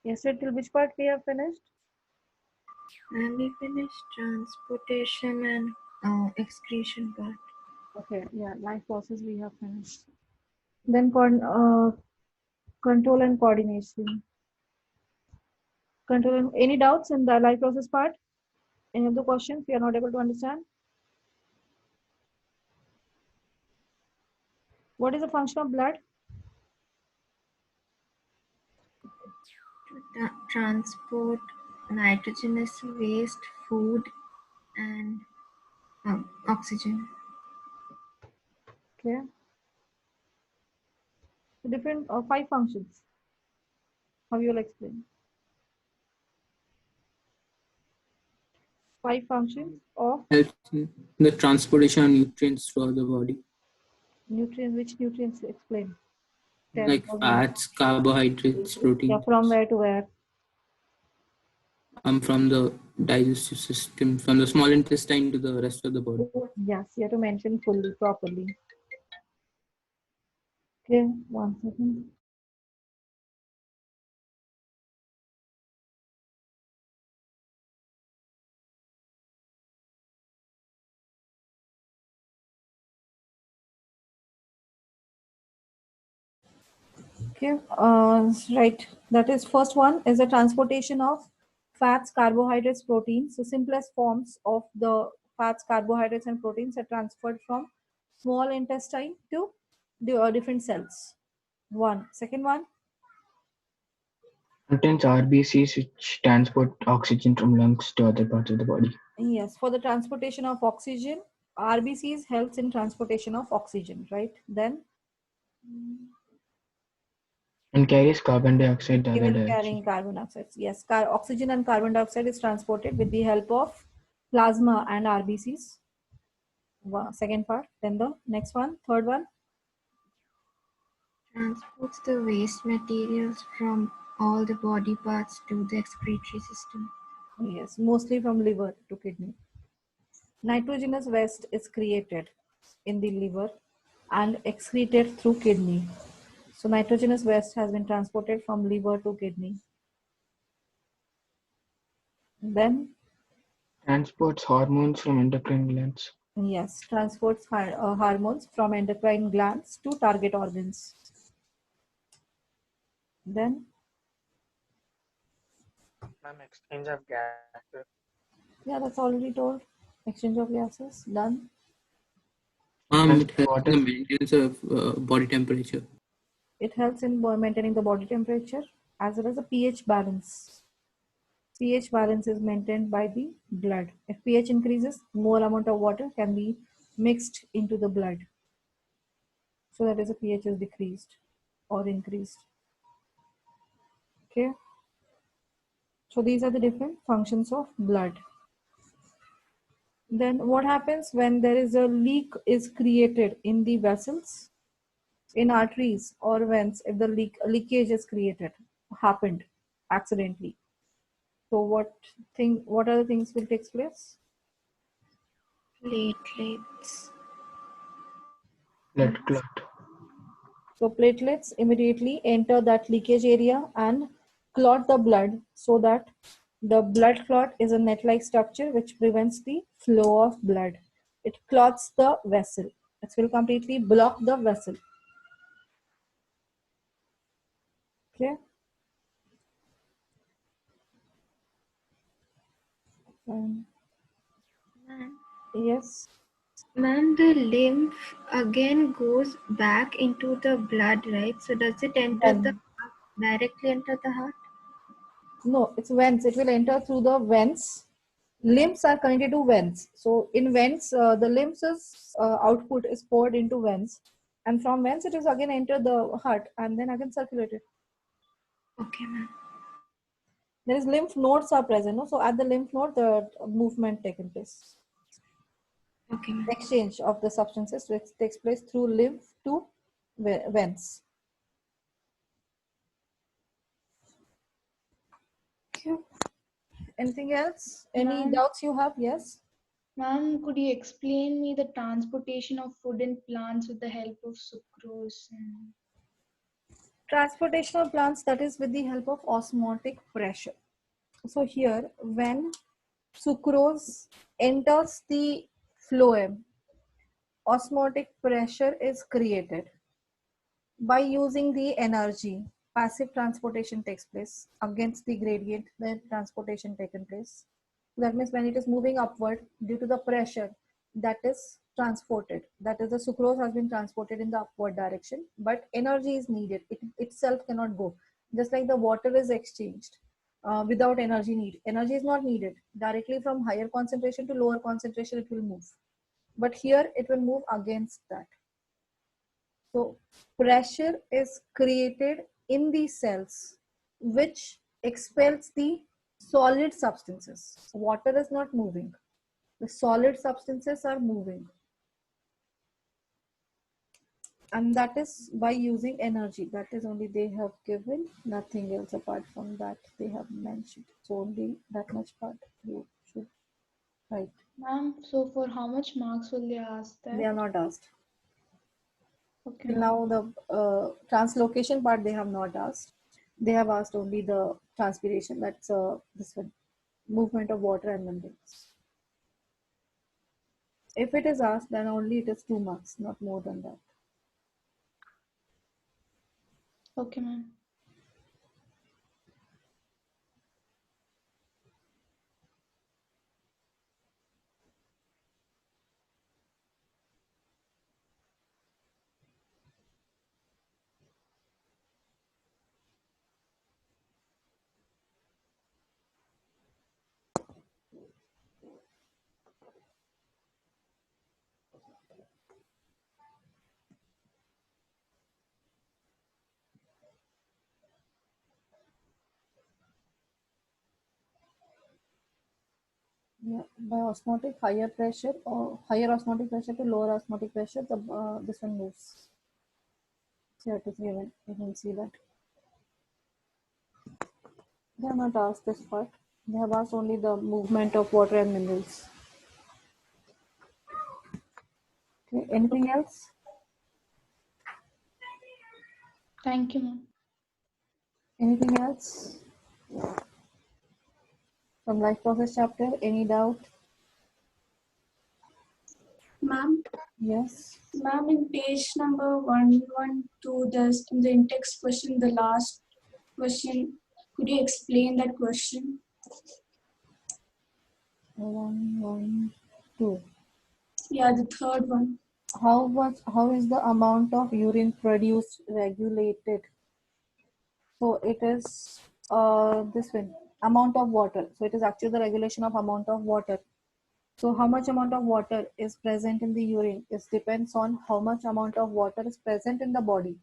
Yesterday till which part we have finished? And we finished transportation and excretion part. Okay, yeah, life process we have finished. Then control and coordination. Any doubts in the life process part? Any of the questions we are not able to understand? What is the function of blood? To transport nitrogenous waste, food, and oxygen. Okay, so different 5 functions. How you will explain? 5 functions of Helps in the transportation of nutrients throughout the body, nutrients. Which nutrients explain? Tell like those ones. fats, carbohydrates, Yeah, proteins. from where to where? From the digestive system, from the small intestine to the rest of the body. Yes, you have to mention fully, properly. Okay, 1 second. Okay, right. That is first one is the transportation of fats, carbohydrates, proteins. So simplest forms of the fats, carbohydrates, and proteins are transferred from small intestine to the different cells. One. Second one, Contains RBCs which transport oxygen from lungs to other parts of the body. yes, for the transportation of oxygen, RBCs helps in transportation of oxygen, right? Then And carries carbon dioxide the other even direction. carrying carbon dioxide. Yes, oxygen and carbon dioxide is transported with the help of plasma and RBCs. Second part. Then the next one, third one. Transports the waste materials from all the body parts to the excretory system. Yes, mostly from liver to kidney. Nitrogenous waste is created in the liver and excreted through kidney. So nitrogenous waste has been transported from liver to kidney. Then, Transports hormones from endocrine glands. yes, transports hormones from endocrine glands to target organs. Then, Ma'am, exchange of gases. yeah, that's already told. Exchange of gases, done. It helps Water. in the maintenance of body temperature. It helps in maintaining the body temperature as well as the pH balance. pH balance is maintained by the blood. If pH increases, more amount of water can be mixed into the blood. So that is the pH is decreased or increased. Okay. So these are the different functions of blood. Then what happens when there is a leak is created in the vessels, in arteries or veins, if the leakage is created, happened accidentally. So what are the things will take place? Platelets. Blood clot. So platelets immediately enter that leakage area and clot the blood, so that the blood clot is a net-like structure which prevents the flow of blood. It clots the vessel. It will completely block the vessel. Okay. Um, yes. Ma'am, the lymph again goes back into the blood, right? So does it enter the Then heart, directly enter the heart? no, it's veins. It will enter through the veins. Limbs are connected to veins. So in veins, the limbs output is poured into veins, and from veins it is again enter the heart and then again circulated. Okay, ma'am. There is lymph nodes are present, no? So at the lymph node, the movement taken place. Okay, ma'am. Exchange of the substances which takes place through lymph to veins. Okay. Anything else? Any Ma'am, doubts you have? Yes. ma'am, could you explain me the transportation of food in plants with the help of sucrose? Transportation of plants, that is with the help of osmotic pressure. So here, when sucrose enters the phloem, osmotic pressure is created. By using the energy, passive transportation takes place. Against the gradient, the transportation taken place. That means when it is moving upward, due to the pressure, that is transported. That is, the sucrose has been transported in the upward direction, but energy is needed. It itself cannot go. Just like the water is exchanged without energy need. Energy is not needed. Directly from higher concentration to lower concentration, it will move. But here, it will move against that. So pressure is created in the cells, which expels the solid substances. Water is not moving. The solid substances are moving. And that is by using energy. That is only they have given, nothing else apart from that they have mentioned. So only that much part you should write. Ma'am, so for how much marks will they ask that? They are not asked. Okay, Till ma'am. now, the translocation part they have not asked. They have asked only the transpiration. That's this one, movement of water and membranes. If it is asked, then only it is 2 marks, not more than that. Okay, ma'am. Yeah, by osmotic higher pressure or higher osmotic pressure to lower osmotic pressure, the this one moves. So it is given. You can see that. They have not asked this part. They have asked only the movement of water and minerals. Okay. Anything else? Thank you, ma'am. Anything else from life process chapter? Any doubt? Ma'am, Yes. ma'am, in page number 112, there's in the in-text question, the last question. Could you explain that question? 1, 1, 2. Yeah, the third one. How is the amount of urine produced regulated? So it is this one, amount of water. So it is actually the regulation of amount of water. So how much amount of water is present in the urine? It depends on how much amount of water is present in the body.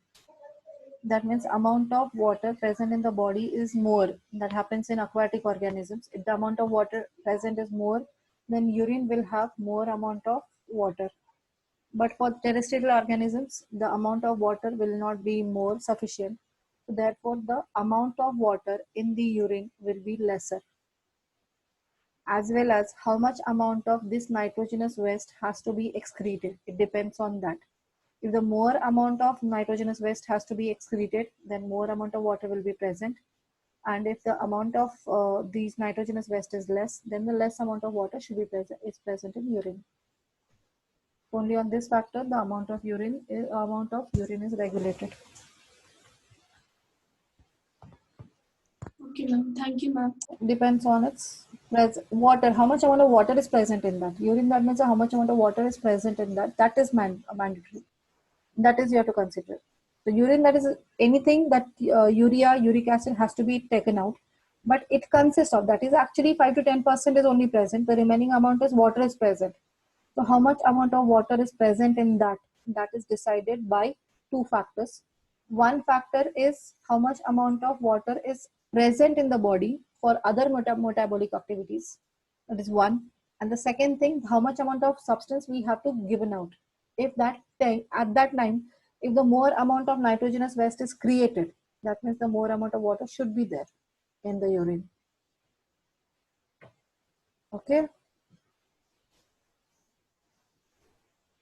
That means amount of water present in the body is more. That happens in aquatic organisms. If the amount of water present is more, then urine will have more amount of water. But for terrestrial organisms, the amount of water will not be more sufficient. So therefore, the amount of water in the urine will be lesser. As well as how much amount of this nitrogenous waste has to be excreted. It depends on that. If the more amount of nitrogenous waste has to be excreted, then more amount of water will be present. And if the amount of these nitrogenous waste is less, then the less amount of water should be present in urine. Only on this factor, the amount of urine is regulated. Okay, ma'am. Thank you, ma'am. Depends on its water. How much amount of water is present in that urine? That means how much amount of water is present in that. That is mandatory. That is you have to consider. So urine, that is anything that urea, uric acid has to be taken out, but it consists of that is actually 5 to 10% is only present. The remaining amount is water is present. So how much amount of water is present in that? That is decided by two factors. One factor is how much amount of water is present in the body for other metabolic activities. That is one. And the second thing, how much amount of substance we have to given out. If that time, at that time, if the more amount of nitrogenous waste is created, that means the more amount of water should be there in the urine. Okay.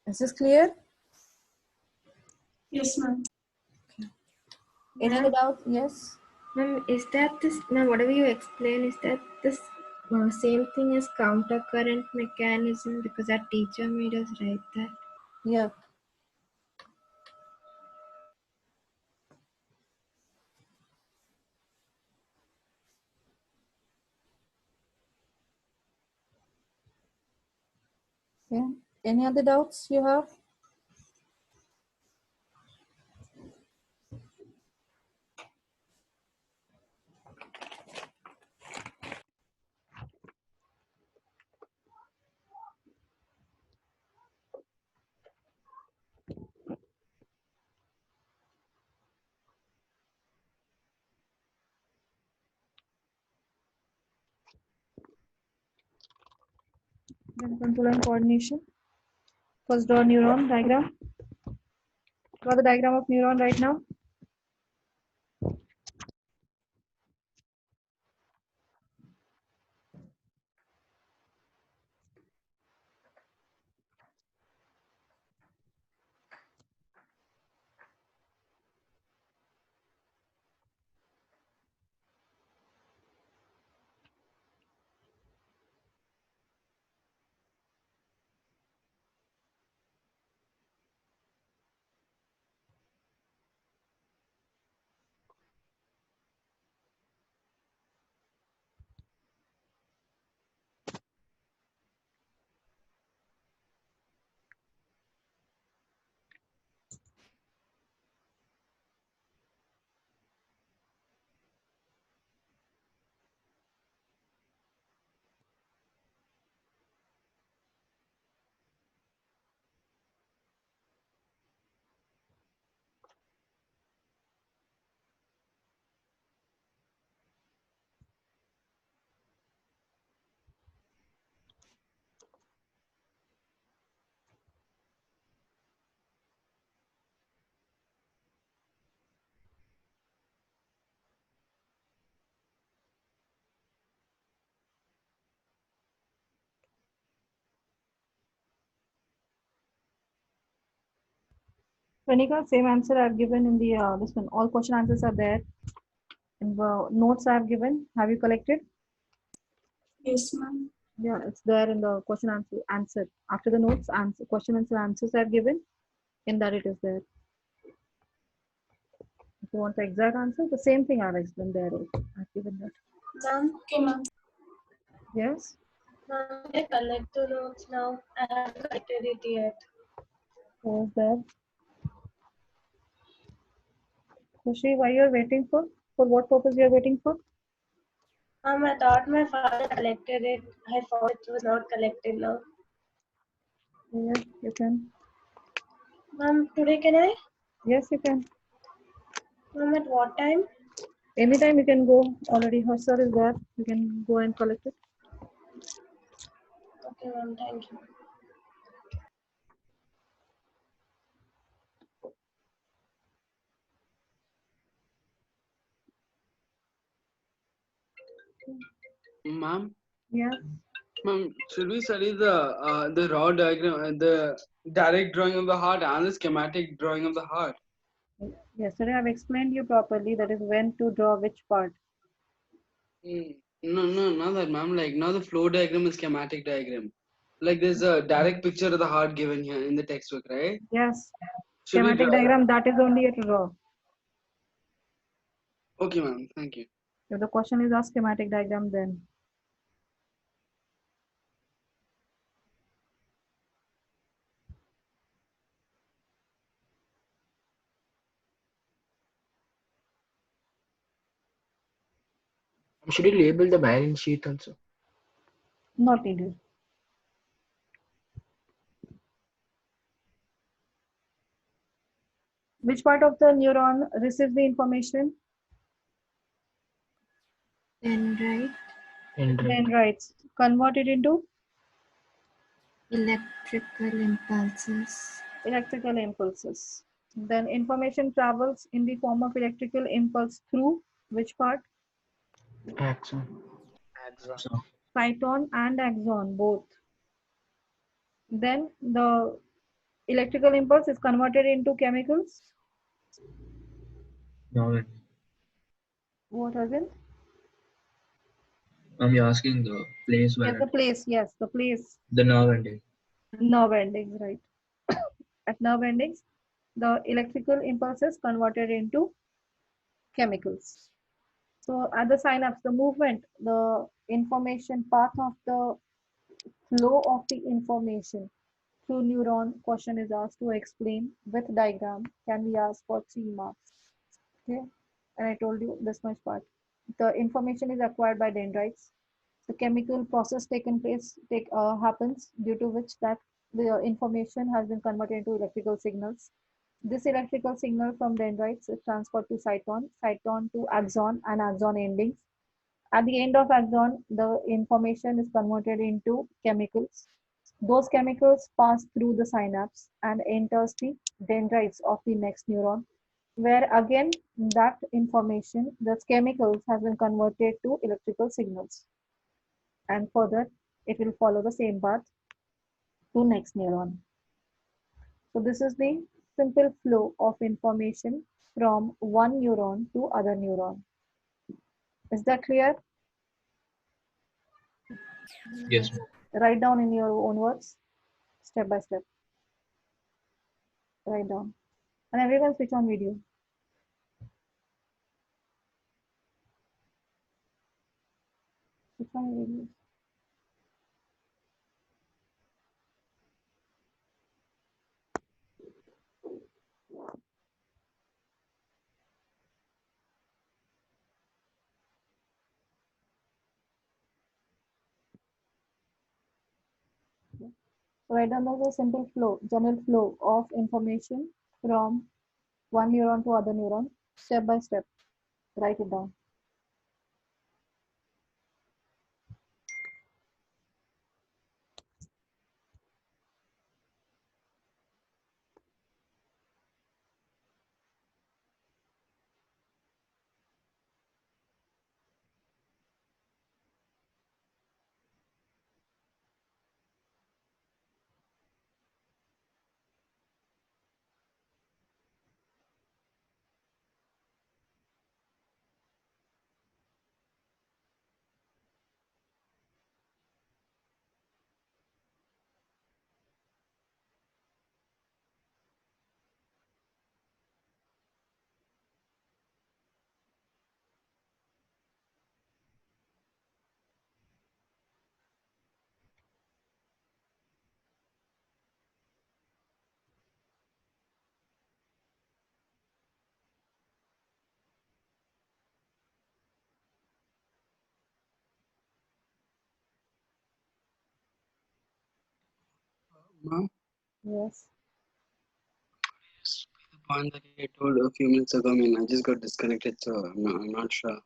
Is this clear? Yes, ma'am. Any other doubt? Yes. Ma'am, is that this, ma'am, whatever you explain, is that this same thing as counter current mechanism? Because our teacher made us write that. Yeah. Yeah. Any other doubts you have? Then control and coordination. First draw neuron diagram. Draw the diagram of neuron right now. Pranika, same answer I've given in the this one. All question answers are there. In the notes I've given. Have you collected? Yes, ma'am. Yeah, it's there in the question answer. After the notes, answer question and answers I've given. In that it is there. If you want the exact answer, the same thing I've explained there. I've given that. Ma'am, Okay, ma'am. Yes. ma'am, I collect the notes now. I haven't collected it yet. So is there. Kushi, why you're waiting for? For what purpose you're waiting for? Ma'am, I thought my father collected it. I thought it was not collected now. Yes, you can. Ma'am, today can I? Yes, you can. Ma'am, at what time? Anytime you can go. Already her sir is there. You can go and collect it. Okay, ma'am, thank you. Ma'am, Yeah. ma'am, should we study the raw diagram, the direct drawing of the heart and the schematic drawing of the heart? Yesterday I've explained you properly. That is when to draw which part. No, not that, ma'am. Like now the flow diagram is schematic diagram. Like there's a direct picture of the heart given here in the textbook, right? Yes. Should we Schematic draw? diagram, that is only a draw. Okay, ma'am. Thank you. If the question is a schematic diagram, then Should you label the balance sheet also? not needed. Which part of the neuron receives the information? Dendrite, Dendrites. Convert it into electrical impulses. electrical impulses. Then information travels in the form of electrical impulse through which part? Axon. Axon. So, Cyton and axon, both. Then the electrical impulse is converted into chemicals. No, What has been? I'm asking the place Yes, where the place. Yes, the place. the nerve ending. Nerve endings, right? At nerve endings, the electrical impulses converted into chemicals. So at the synapse, the movement, the information path of the flow of the information through neuron, question is asked to explain with diagram, can be asked for 3 marks. Okay, and I told you this much part. The information is acquired by dendrites. The chemical process taken place happens due to which that the information has been converted into electrical signals. This electrical signal from dendrites is transferred to cyton, cyton to axon and axon endings. At the end of axon, the information is converted into chemicals. Those chemicals pass through the synapse and enters the dendrites of the next neuron, where again that information, the chemicals, has been converted to electrical signals. And further, it will follow the same path to next neuron. So this is the simple flow of information from one neuron to other neuron. Is that clear? Yes, ma'am. Write down in your own words, step by step. Write down. And everyone switch on video. Switch on video. So write down the simple flow, general flow of information from one neuron to other neuron, step by step. Write it down. Ma'am, Yes. the point that I told a few minutes ago, I mean, I just got disconnected, so I'm not sure.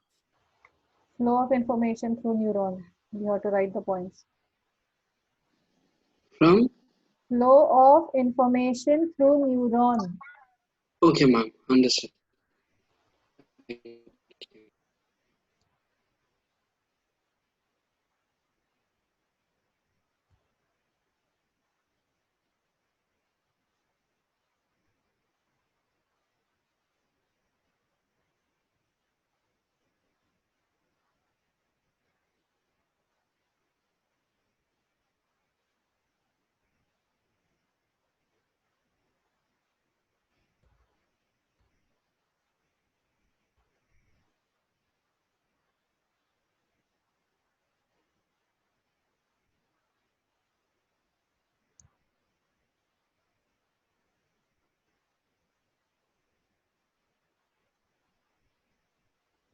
Flow of information through neuron. You have to write the points. From? Flow of information through neuron. Okay, ma'am, understood.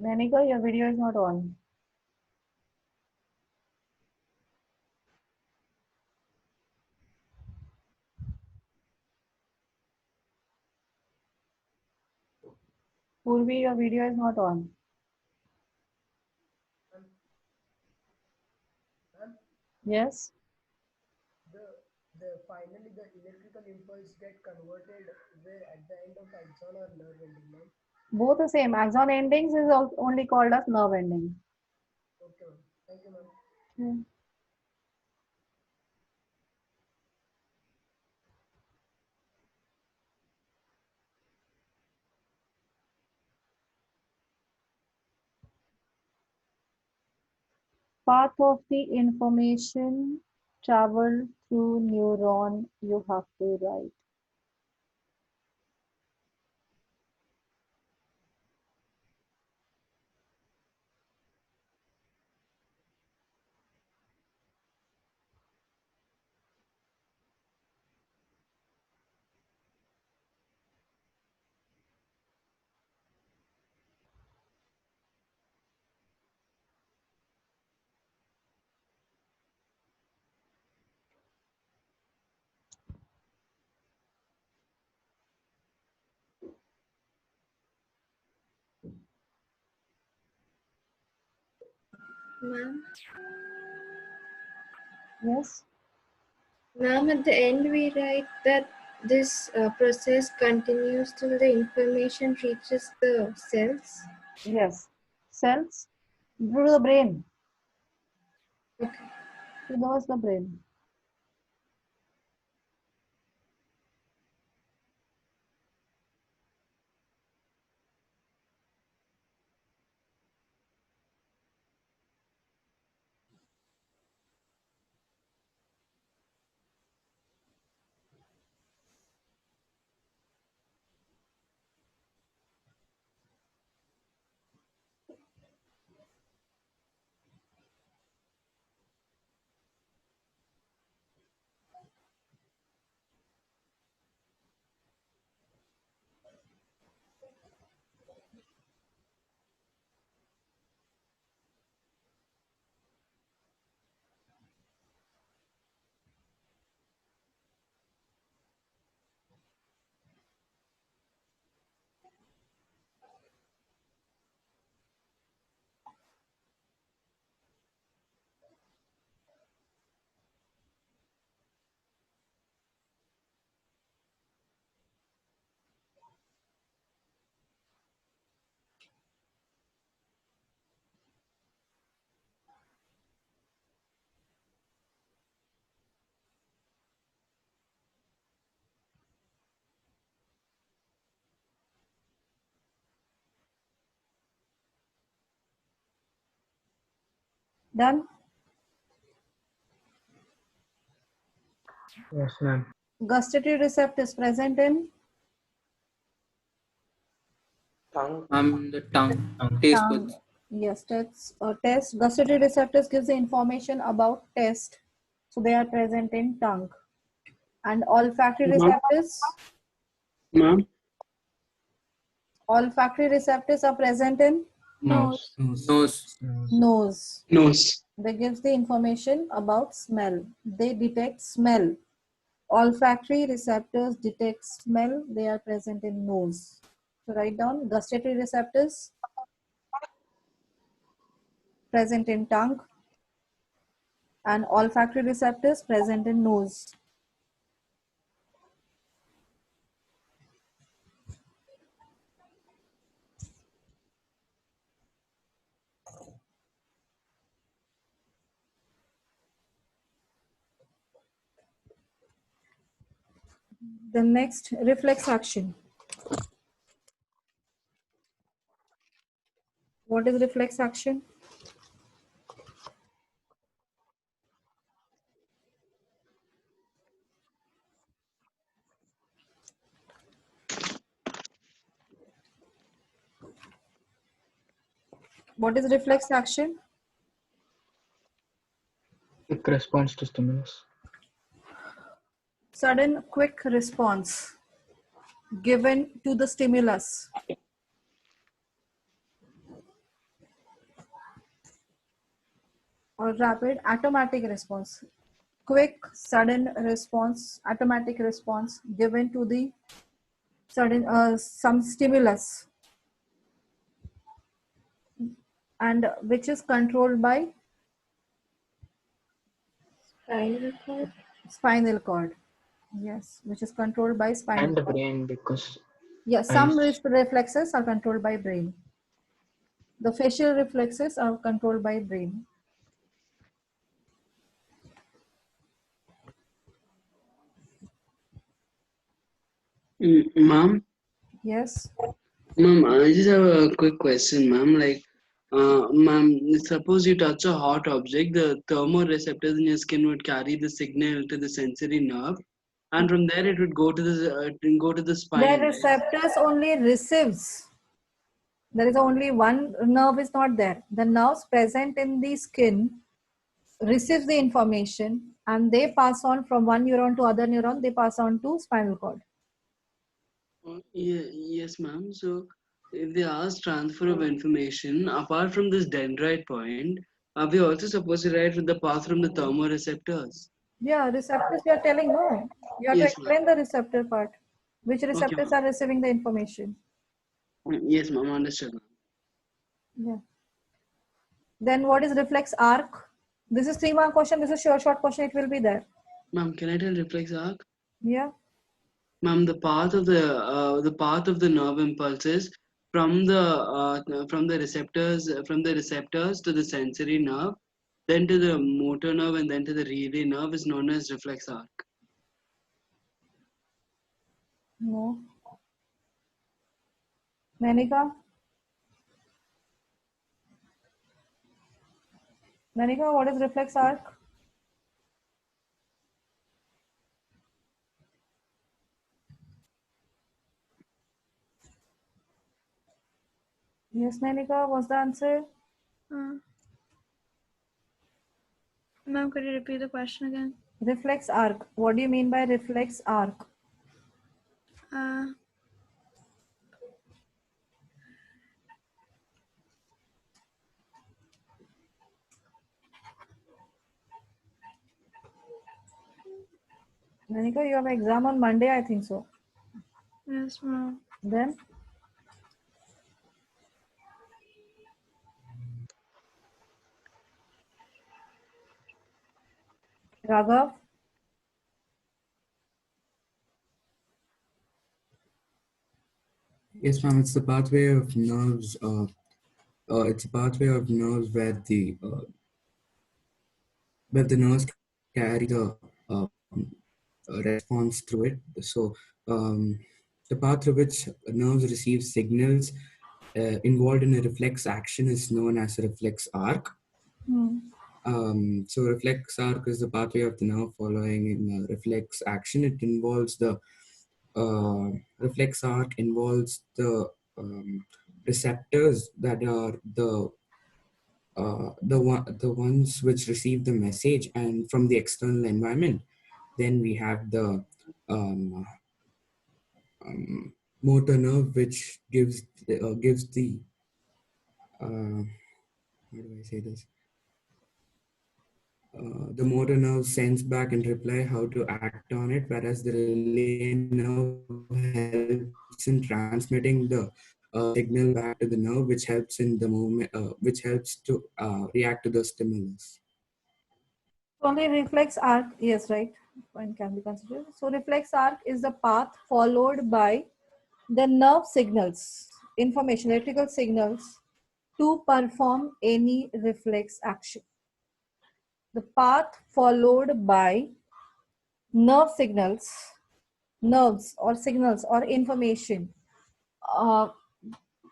Nanika, your video is not on. Purvi, your video is not on. Yes. Finally the electrical impulse get converted where at the end of axon or nerve ending, ma'am? Both the same. Axon endings is only called as nerve ending. Okay, ma'am. Thank you, ma'am. Okay. Path of the information traveled through neuron, you have to write. Ma'am, Yes? ma'am, at the end we write that this process continues till the information reaches the cells. Yes. Cells through the brain. Okay. Towards the brain. Done? Yes, ma'am. Gustatory receptors present in Tongue. The tongue, taste tongue. buds. Yes, test. Gustatory receptors gives the information about taste. So they are present in tongue. And olfactory Ma'am, receptors, ma'am, olfactory receptors are present in Nose. Nose. nose. nose. They gives the information about smell. They detect smell. Olfactory receptors detect smell. They are present in nose. So write down gustatory receptors present in tongue and olfactory receptors present in nose. The next, reflex action. What is reflex action? What is reflex action? Quick response to stimulus. Sudden quick response given to the stimulus. Or rapid automatic response. Quick sudden response, automatic response given to the sudden some stimulus, and which is controlled by Spinal cord. spinal cord. Yes, which is controlled by spinal And the cord. brain, because Yes, some eyes. reflexes are controlled by brain. The facial reflexes are controlled by brain. Ma'am, Yes. ma'am, I just have a quick question, ma'am. Like, Ma'am, suppose you touch a hot object, the thermoreceptors in your skin would carry the signal to the sensory nerve, and from there it would go to the spine. The receptors only receives. There is only one nerve is not there. The nerves present in the skin receives the information and they pass on from one neuron to other neuron. They pass on to spinal cord. Yes, ma'am. So, if they ask transfer of information, apart from this dendrite point, are we also supposed to write with the path from the thermoreceptors? Yeah, receptors we are telling no. You have to Yes, ma'am. explain the receptor part. Which Okay, receptors ma'am. are receiving the information? Yes, ma'am. Understood, ma'am. Yeah. Then what is reflex arc? This is 3-mark question. This is short question. It will be there. Ma'am, can I tell reflex arc? Yeah. Ma'am, the path of the nerve impulses from the receptors to the sensory nerve, then to the motor nerve, and then to the relay nerve is known as reflex arc. No. Nanika? Nanika, what is reflex arc? Yes, Nanika, what's the answer? Ma'am, could you repeat the question again? Reflex arc. What do you mean by reflex arc? Nanika, you have exam on Monday, I think so. Yes, ma'am. Then? Raghav? Yes, ma'am. It's the pathway of nerves. It's a pathway of nerves where the nerves carry the response through it. So the path through which nerves receive signals involved in a reflex action is known as a reflex arc. So reflex arc is the pathway of the nerve following in a reflex action. It involves the reflex arc involves the receptors that are the ones which receive the message and from the external environment. Then we have the motor nerve, which gives the how do I say this? The motor nerve sends back in reply how to act on it, whereas the relay nerve helps in transmitting the signal back to the nerve, which helps in the moment, which helps to react to the stimulus. Only reflex arc, yes, right. Point can be considered. So reflex arc is the path followed by the nerve signals, information, electrical signals to perform any reflex action. The path followed by nerve signals, nerves or signals or information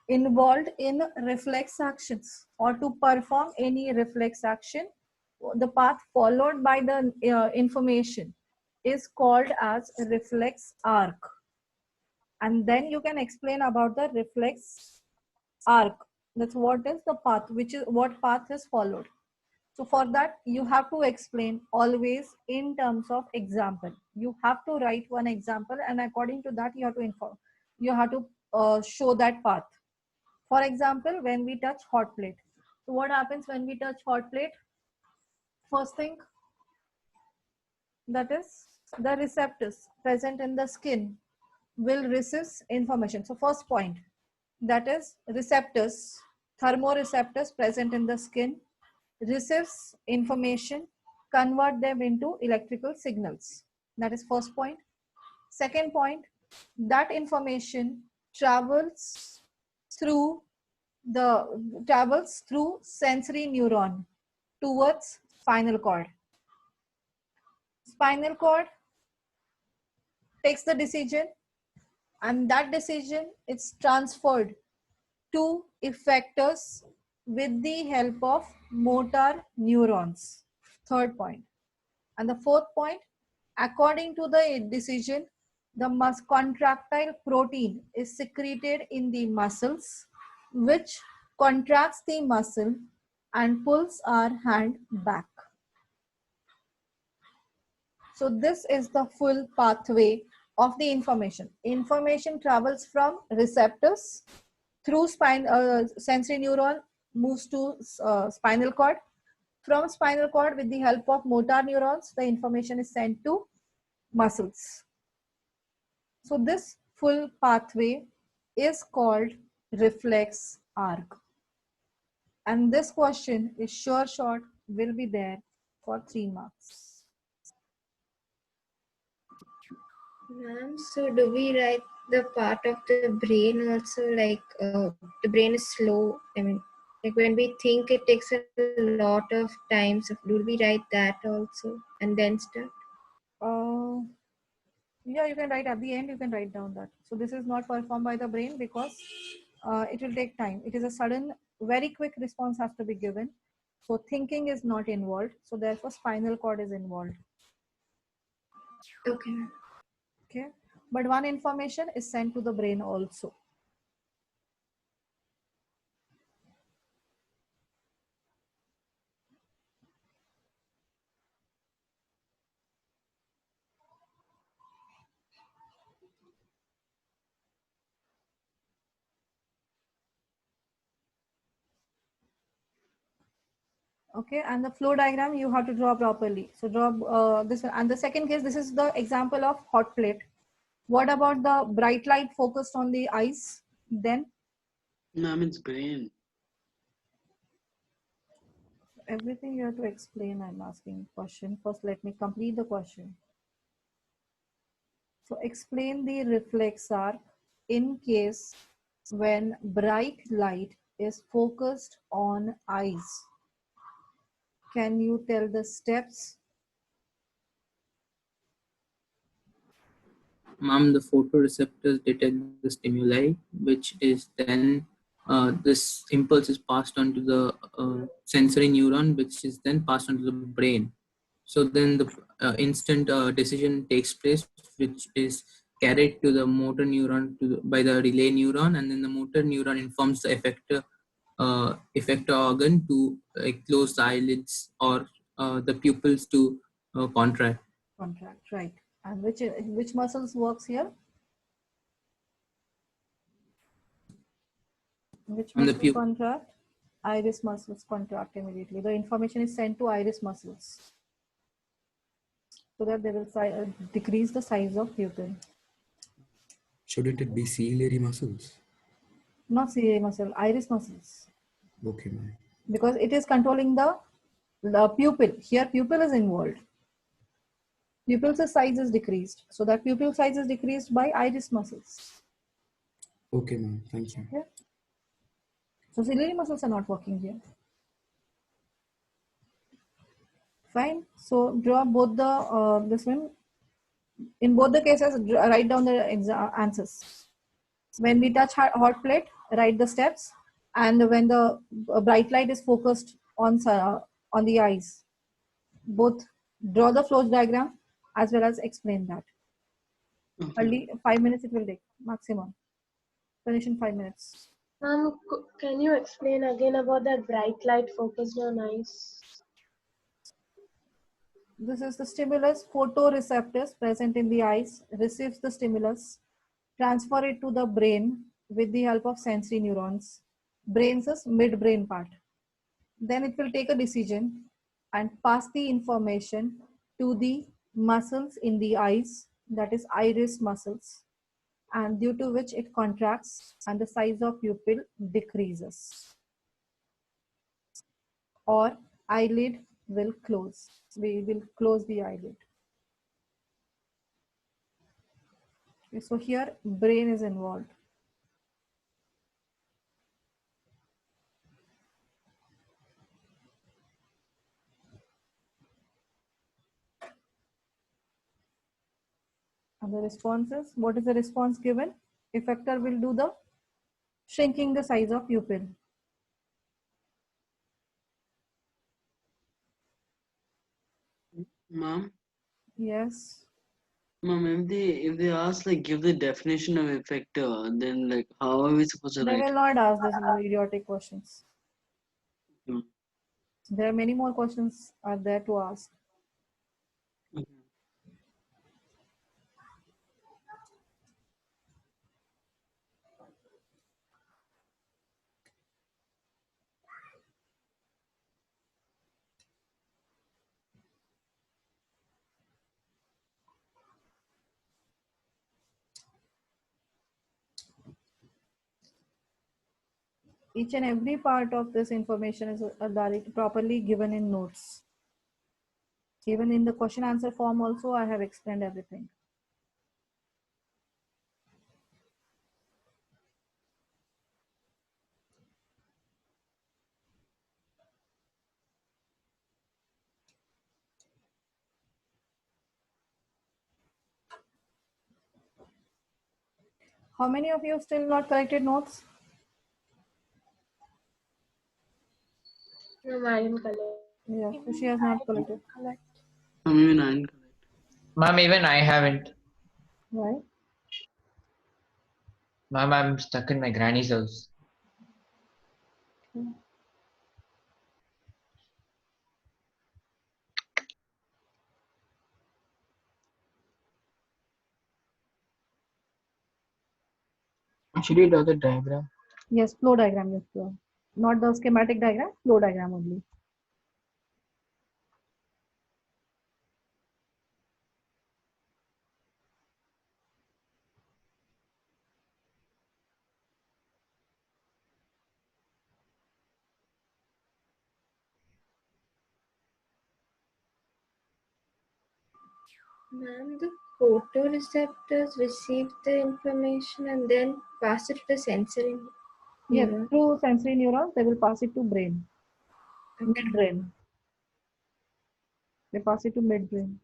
involved in reflex actions or to perform any reflex action. The path followed by the information is called as reflex arc. And then you can explain about the reflex arc. That's what is the path, which is what path is followed. So for that, you have to explain always in terms of example. You have to write one example, and according to that, you have to inform. You have to show that path. For example, when we touch hot plate. So what happens when we touch hot plate? First thing, that is the receptors present in the skin will receive information. So first point, that is receptors, thermoreceptors present in the skin receives information, convert them into electrical signals. That is first point. Second point, that information travels through sensory neuron towards spinal cord. Spinal cord takes the decision, and that decision is transferred to effectors with the help of motor neurons. Third point. And the fourth point, according to the decision, the contractile protein is secreted in the muscles, which contracts the muscle and pulls our hand back. So this is the full pathway of the information. Information travels from receptors through sensory neuron, moves to spinal cord. From spinal cord, with the help of motor neurons, the information is sent to muscles. So this full pathway is called reflex arc. And this question is sure shot will be there for 3 marks. Ma'am, so do we write the part of the brain also, like the brain is slow? I mean, like when we think it takes a lot of time, so do we write that also and then start? Yeah, you can write at the end, you can write down that. So this is not performed by the brain because it will take time. It is a sudden, very quick response has to be given. So thinking is not involved. So therefore spinal cord is involved. Okay. Okay. But one information is sent to the brain also. Okay, and the flow diagram you have to draw properly. So draw this one. And the second case, this is the example of hot plate. What about the bright light focused on the eyes? Then Ma'am, it's brain. everything you have to explain. I'm asking question. First, let me complete the question. So explain the reflex arc in case when bright light is focused on eyes. Can you tell the steps? Ma'am, the photoreceptors detect the stimuli, which is then this impulse is passed on to the sensory neuron, which is then passed on to the brain. So then the instant decision takes place, which is carried to the motor neuron by the relay neuron, and then the motor neuron informs the effector organ to close the eyelids or the pupils to contract. Contract, right. And which muscles works here? Which And the muscle contract? Iris muscles contract immediately. The information is sent to iris muscles so that they will decrease the size of pupil. Shouldn't it be ciliary muscles? Not ciliary muscle, iris muscles. Okay, ma'am. Because it is controlling the pupil. Here pupil is involved. Pupil's size is decreased. So that pupil size is decreased by iris muscles. Okay, ma'am. Thank you. Okay. So ciliary muscles are not working here. Fine. So draw both the this one. In both the cases, write down the answers. When we touch hot plate, write the steps, and when the bright light is focused on the eyes, both draw the flow diagram as well as explain that. Okay. Only 5 minutes it will take maximum. Finish in 5 minutes. Can you explain again about that bright light focused on eyes? This is the stimulus. Photoreceptors present in the eyes receives the stimulus, transfer it to the brain with the help of sensory neurons. Brains is midbrain part. Then it will take a decision and pass the information to the muscles in the eyes, that is iris muscles, and due to which it contracts and the size of pupil decreases, or eyelid will close. We will close the eyelid. Okay, so here brain is involved. And the responses, what is the response given? Effector will do the shrinking the size of pupil. Ma'am, Yes. ma'am, if they ask like give the definition of effector, then like how are we supposed to They write will not ask this idiotic questions. it? There are many more questions are there to ask. Each and every part of this information is properly given in notes. Even in the question answer form also, I have explained everything. How many of you still not collected notes? No, I didn't collect. Yeah, she has not collected. Even I didn't collect. Ma'am, even I haven't. Right? Ma'am, I'm stuck in my granny's house. Should we draw the diagram? Yes, flow diagram. Yes, flow. Not the schematic diagram, flow diagram only. Ma'am, the photoreceptors receive the information and then pass it to the sensory Yes, neuron. through sensory neurons, they will pass it to brain. Midbrain. They pass it to midbrain.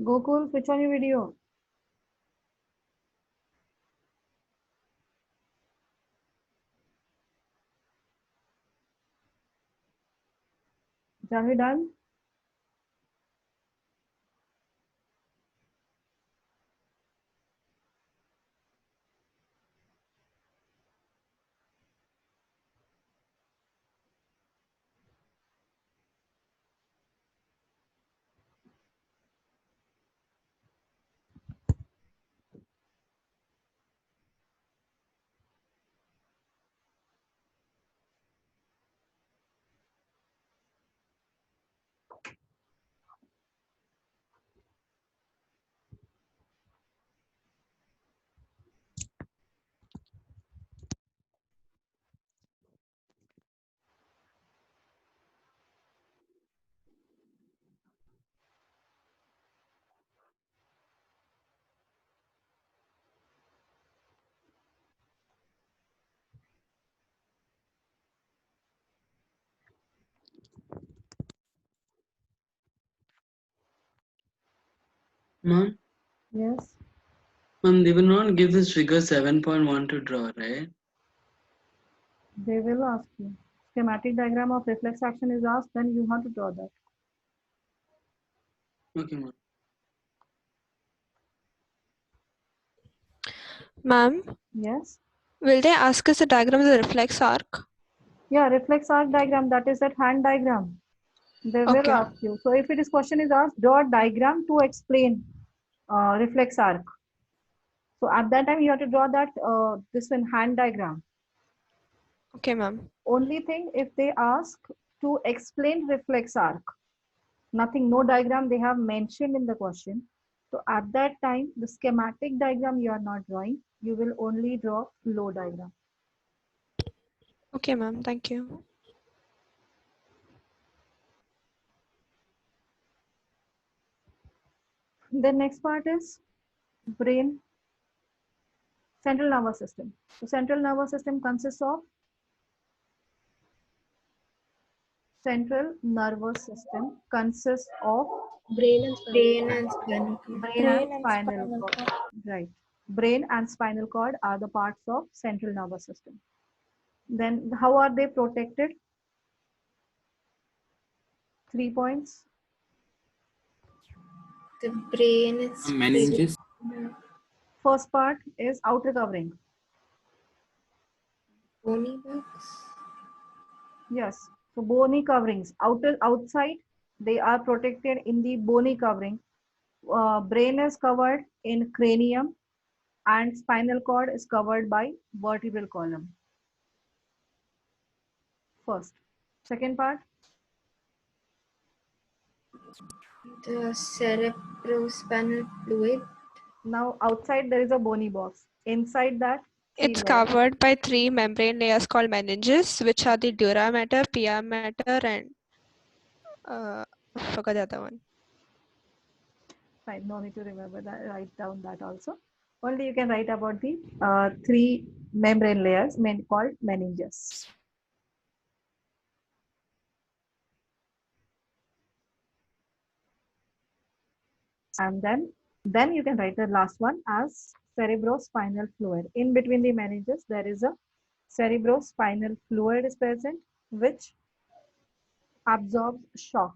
Gokul, switch on your video. Are we done? Ma'am, Yes. ma'am, they will not give this figure 7.1 to draw, right? They will ask you. Schematic diagram of reflex action is asked, then you have to draw that. Okay, ma'am. Ma'am, Yes. will they ask us a diagram of the reflex arc? Yeah, reflex arc diagram, that is that hand diagram. They will Okay. ask you. So if it is question is asked, draw a diagram to explain reflex arc. So at that time you have to draw that this one hand diagram. Okay, ma'am. Only thing if they ask to explain reflex arc, nothing, no diagram they have mentioned in the question. So at that time, the schematic diagram you are not drawing, you will only draw flow diagram. Okay, ma'am. Thank you. The next part is brain. Central nervous system. The central nervous system consists of Brain and Brain spinal and spinal cord. brain and spinal cord. Right. Brain and spinal cord are the parts of central nervous system. Then how are they protected? 3 points. The brain is Meninges. First part is outer covering. bony box. Yes. So bony coverings. Outside, they are protected in the bony covering. Brain is covered in cranium and spinal cord is covered by vertebral column. First. Second part. The cerebrospinal fluid. Now outside there is a bony box. Inside that, It's three layers. covered by 3 membrane layers called meninges, which are the dura mater, pia mater, and forgot the other one. Fine, no need to remember that. Write down that also. Only you can write about the 3 membrane layers called meninges. And then you can write the last one as cerebrospinal fluid. In between the meninges, there is a cerebrospinal fluid is present, which absorbs shock.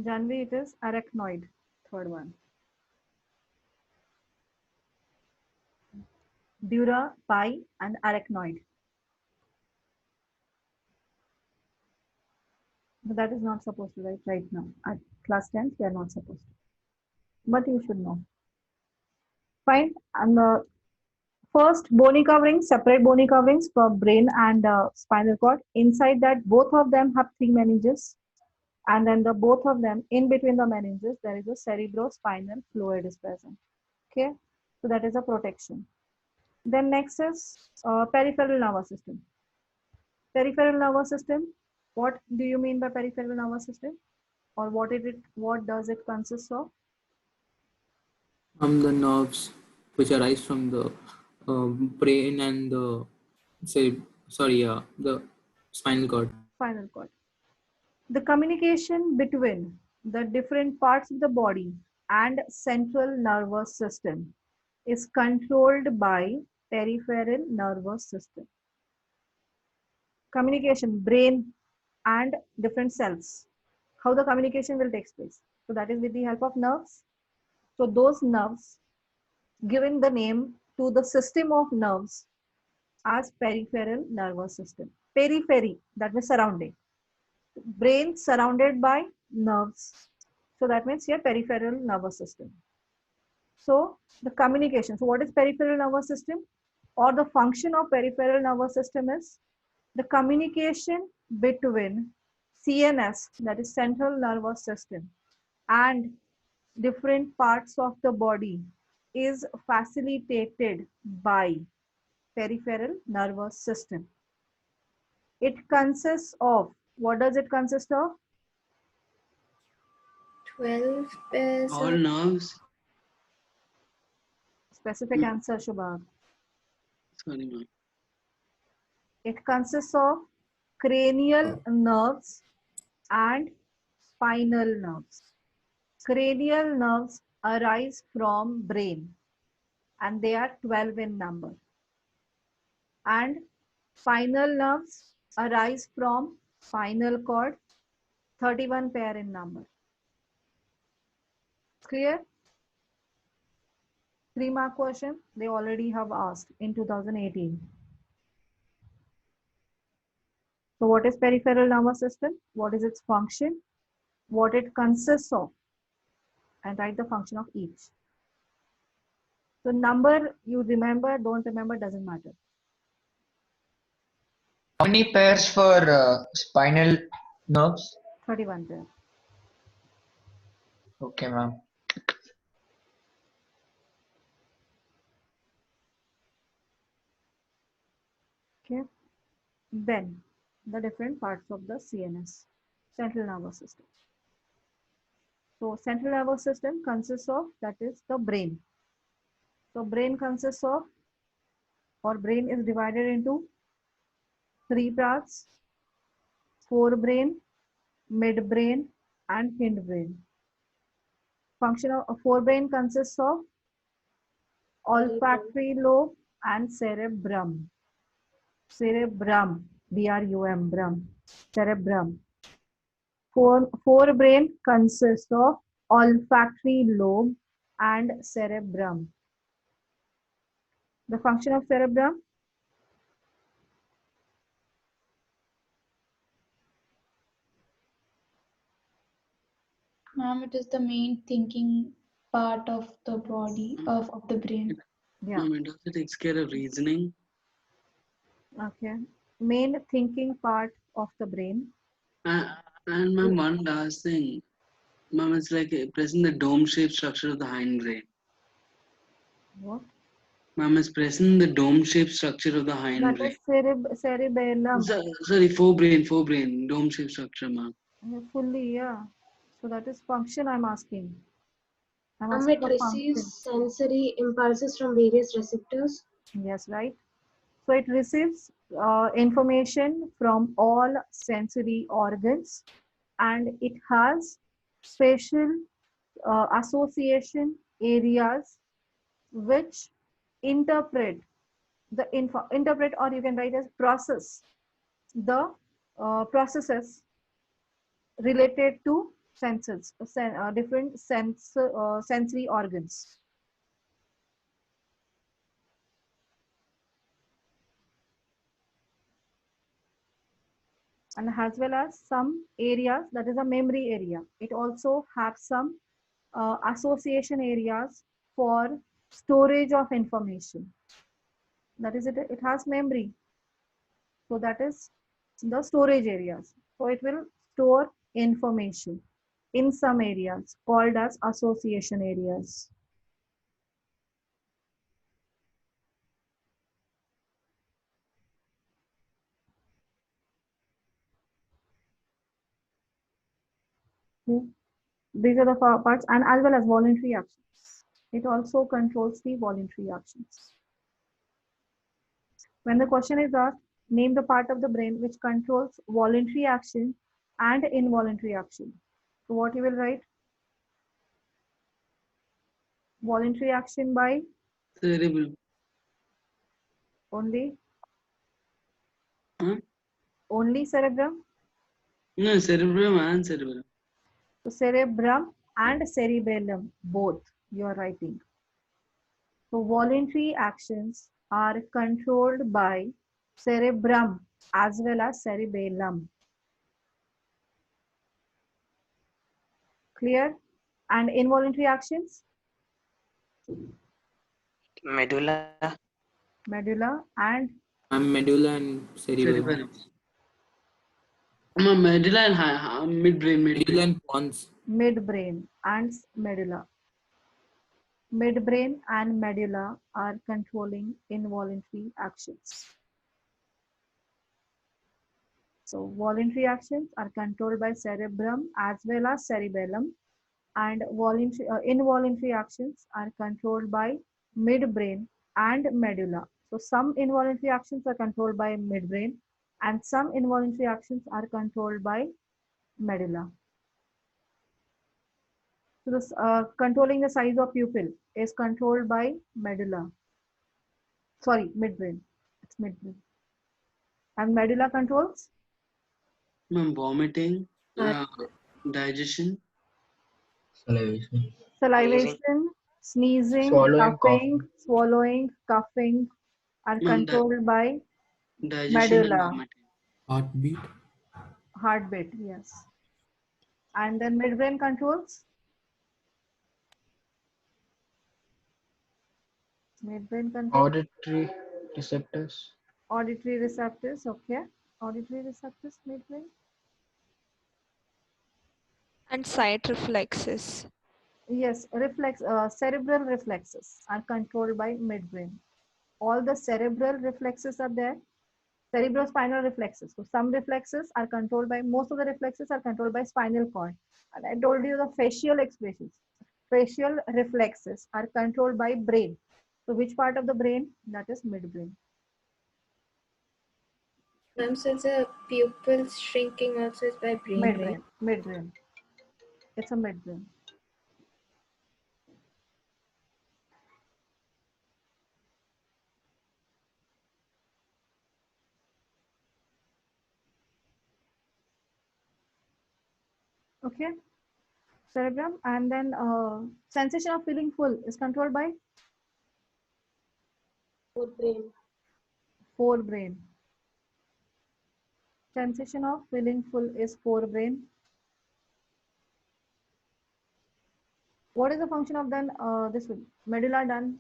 Janvi, it is arachnoid, third one. Dura, pi, and arachnoid. But that is not supposed to write right now. At class 10th, we are not supposed to. But you should know. Fine. And the first bony coverings, separate bony coverings for brain and spinal cord. Inside that, both of them have 3 meninges. And then the both of them, in between the meninges, there is a cerebrospinal fluid is present. Okay. So that is a protection. Then next is peripheral nervous system. Peripheral nervous system. What do you mean by peripheral nervous system? Or what does it consist of? The nerves which arise from the brain and the the spinal cord. Spinal cord. The communication between the different parts of the body and central nervous system is controlled by peripheral nervous system. Communication, brain and different cells. How the communication will take place. So that is with the help of nerves. So those nerves, giving the name to the system of nerves as peripheral nervous system. Periphery, that means surrounding. Brain surrounded by nerves. So that means here peripheral nervous system. So the communication. So what is peripheral nervous system? Or the function of peripheral nervous system is the communication between CNS, that is central nervous system, and different parts of the body is facilitated by peripheral nervous system. It consists of, what does it consist of? 12 pairs All of nerves. Specific answer, Shubha. Sorry, ma'am. It consists of cranial nerves and spinal nerves. Cranial nerves arise from brain and they are 12 in number. And spinal nerves arise from spinal cord, 31 pair in number. Clear? 3-mark question they already have asked in 2018. So what is peripheral nervous system? What is its function? What it consists of? And write the function of each. So number you remember, don't remember, doesn't matter. How many pairs for spinal nerves? 31 pair. Okay, ma'am. Okay. Then the different parts of the CNS, central nervous system. So central nervous system consists of, that is the brain. So brain consists of, or brain is divided into three parts: forebrain, midbrain, and hindbrain. Function of forebrain consists of olfactory lobe and cerebrum. Cerebrum, B-R-U-M, brum, cerebrum. Forebrain consists of olfactory lobe and cerebrum. The function of cerebrum: Ma'am, it is the main thinking part of the body, of the brain. yeah. It also takes care of reasoning. Okay. Main thinking part of the brain. And ma'am, one last thing. Ma'am, it's like pressing the dome-shaped structure of the hindbrain. What? Ma'am, is pressing the dome-shaped structure of the That hindbrain. is cerebellum. Sorry, forebrain, dome-shaped structure, ma'am. Fully, yeah. So that is function I'm asking. I'm It asking the receives function. sensory impulses from various receptors. Yes, right. So it receives information from all sensory organs, and it has spatial association areas which interpret the interpret, or you can write as process the processes related to senses, different sensory organs. And as well as some areas, that is a memory area. It also has some association areas for storage of information. That is, it has memory. So that is the storage areas. So it will store information in some areas called as association areas. These are the parts, and as well as voluntary actions. It also controls the voluntary actions. When the question is asked, name the part of the brain which controls voluntary action and involuntary action. So what you will write? Voluntary action by Cerebral. only? Huh? Only cerebrum? No, cerebrum and cerebellum. So cerebrum and cerebellum, both you are writing. So voluntary actions are controlled by cerebrum as well as cerebellum. Clear? And involuntary actions? Medulla. Medulla and Medulla and cerebellum. Medulla and midbrain. Medulla and pons. midbrain and medulla. Midbrain and medulla are controlling involuntary actions. So voluntary actions are controlled by cerebrum as well as cerebellum, and involuntary actions are controlled by midbrain and medulla. So some involuntary actions are controlled by midbrain and some involuntary actions are controlled by medulla. So this controlling the size of pupil is controlled by medulla. Sorry, midbrain. It's midbrain. And medulla controls? Vomiting, digestion, salivation, sneezing, Swallowing, coughing, swallowing, coughing are controlled by digestion and medulla. vomiting. Heartbeat. Heartbeat, yes. And then midbrain controls? Midbrain controls? auditory receptors, Auditory receptors, okay. Auditory receptors, midbrain? And sight reflexes. Yes, cerebral reflexes are controlled by midbrain. All the cerebral reflexes are there, Cerebrospinal reflexes. So some reflexes are controlled by, most of the reflexes are controlled by spinal cord. And I told you the facial expressions. Facial reflexes are controlled by brain. So which part of the brain? That is midbrain. Ma'am, so the pupil shrinking also is by brain, right? Midbrain. Midbrain. It's a midbrain. Okay. Cerebrum, and then sensation of feeling full is controlled by forebrain. Sensation of feeling full is forebrain. What is the function of then this one? Medulla done.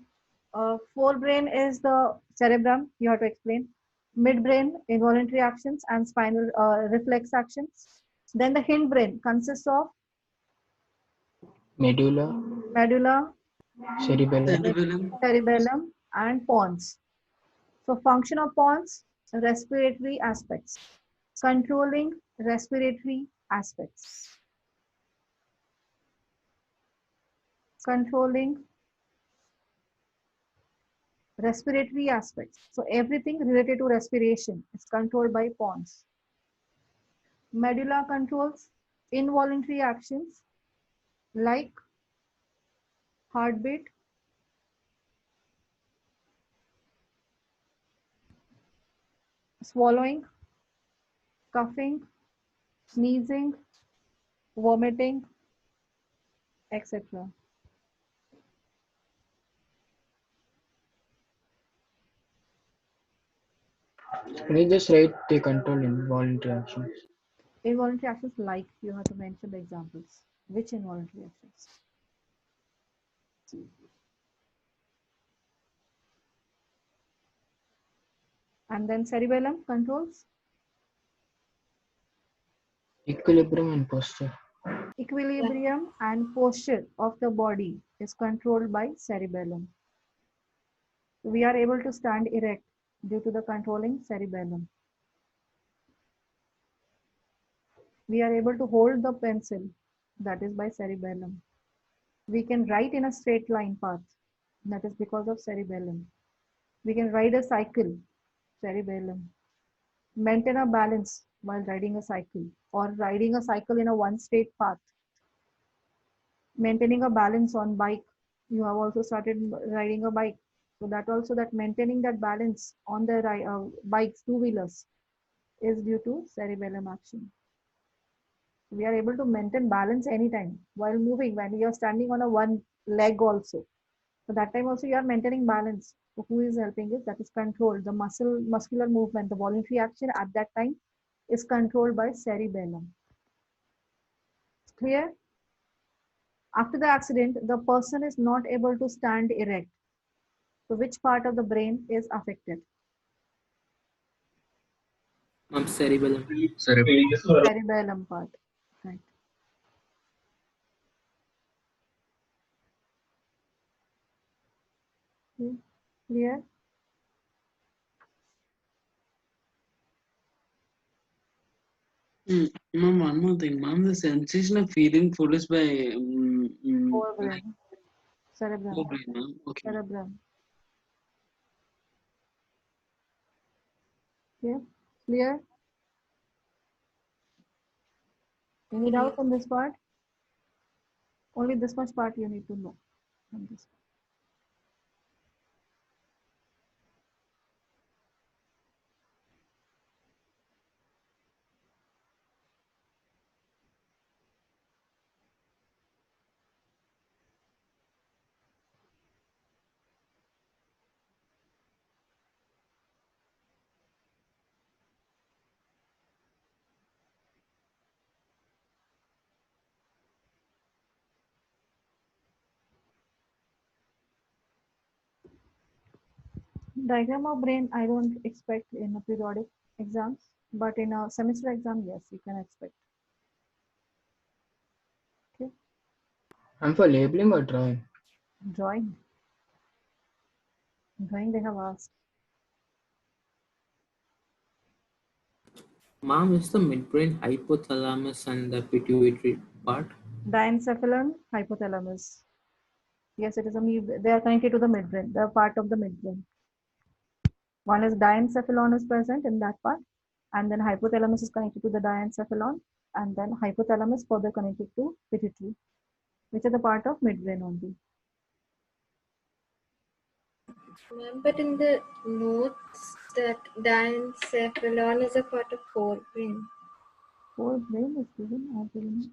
Forebrain is the cerebrum. You have to explain. Midbrain, involuntary actions and spinal reflex actions. Then the hindbrain consists of medulla, cerebellum, and pons. So function of pons, respiratory aspects, controlling respiratory aspects, controlling respiratory aspects. So everything related to respiration is controlled by pons. Medulla controls involuntary actions like heartbeat, swallowing, coughing, sneezing, vomiting, etc. Can you just write the control involuntary actions? Involuntary actions, like you have to mention the examples. Which involuntary actions? And then cerebellum controls Equilibrium and posture. equilibrium and posture of the body is controlled by cerebellum. We are able to stand erect due to the controlling cerebellum. We are able to hold the pencil, that is by cerebellum. We can write in a straight line path, that is because of cerebellum. We can ride a cycle, cerebellum. Maintain a balance while riding a cycle, or riding a cycle in a one straight path. Maintaining a balance on bike. You have also started riding a bike. So that also, that maintaining that balance on the bikes, two-wheelers, is due to cerebellum action. We are able to maintain balance anytime while moving, when you are standing on a one leg also. So that time also you are maintaining balance. So who is helping it? That is controlled. The muscular movement, the voluntary action at that time is controlled by cerebellum. Clear? After the accident, the person is not able to stand erect. So which part of the brain is affected? Cerebellum. Cerebellum part. Right. Clear? Ma'am, one more thing. Ma'am, the sensation of feeling full is by Forebrain. Cerebrum. forebrain, ma'am. Okay. Cerebrum. Okay. Clear? Any doubt on this part? Only this much part you need to know on this. Diagram of brain, I don't expect in a periodic exams, but in a semester exam, yes, you can expect. Okay. I'm for labeling or drawing? Drawing. Drawing they have asked. Ma'am, is the midbrain hypothalamus and the pituitary part? Diencephalon, hypothalamus. Yes, it is they are connected to the midbrain. They are part of the midbrain. One is diencephalon is present in that part, and then hypothalamus is connected to the diencephalon, and then hypothalamus further connected to pituitary, which are the part of midbrain only. Ma'am, but in the notes that diencephalon is a part of forebrain. Forebrain is given, I believe.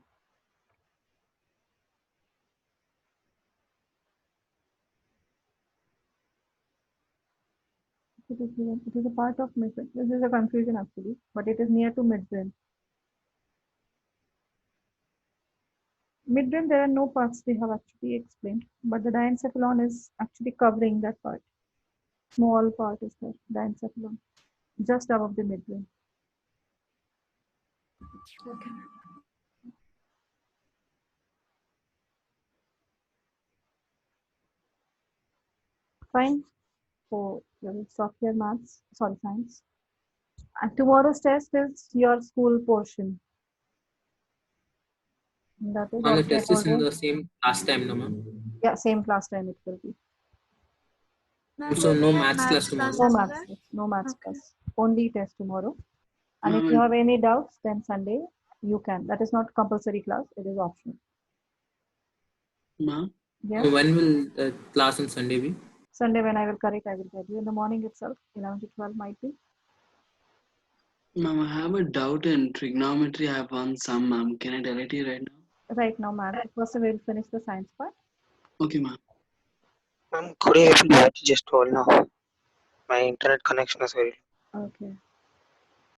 It is given. It is a part of midbrain. This is a confusion actually, but it is near to midbrain. Midbrain, there are no parts they have actually explained, but the diencephalon is actually covering that part. Small part is there, diencephalon, just above the midbrain. Okay. Fine. So you will stop your maths, sorry, science. And tomorrow's test is your school portion. That is Ma'am, the also test is in ordered. the same class time, no ma'am? Yeah, same class time it will be. So no maths class tomorrow? No maths, no maths class. Only test tomorrow. And if Ma'am, you have any doubts, then Sunday you can. That is not compulsory class, it is optional. ma'am, Yeah. When will the class on Sunday be? Sunday when I will correct, I will tell you. In the morning itself, 11 to 12 might be. ma'am, I have a doubt in trigonometry. I have one sum, ma'am. Can I tell it to you right now? Right now, ma'am. First we will finish the science part. Okay, ma'am. Ma'am, could you repeat what you just told now? My internet connection is very Okay.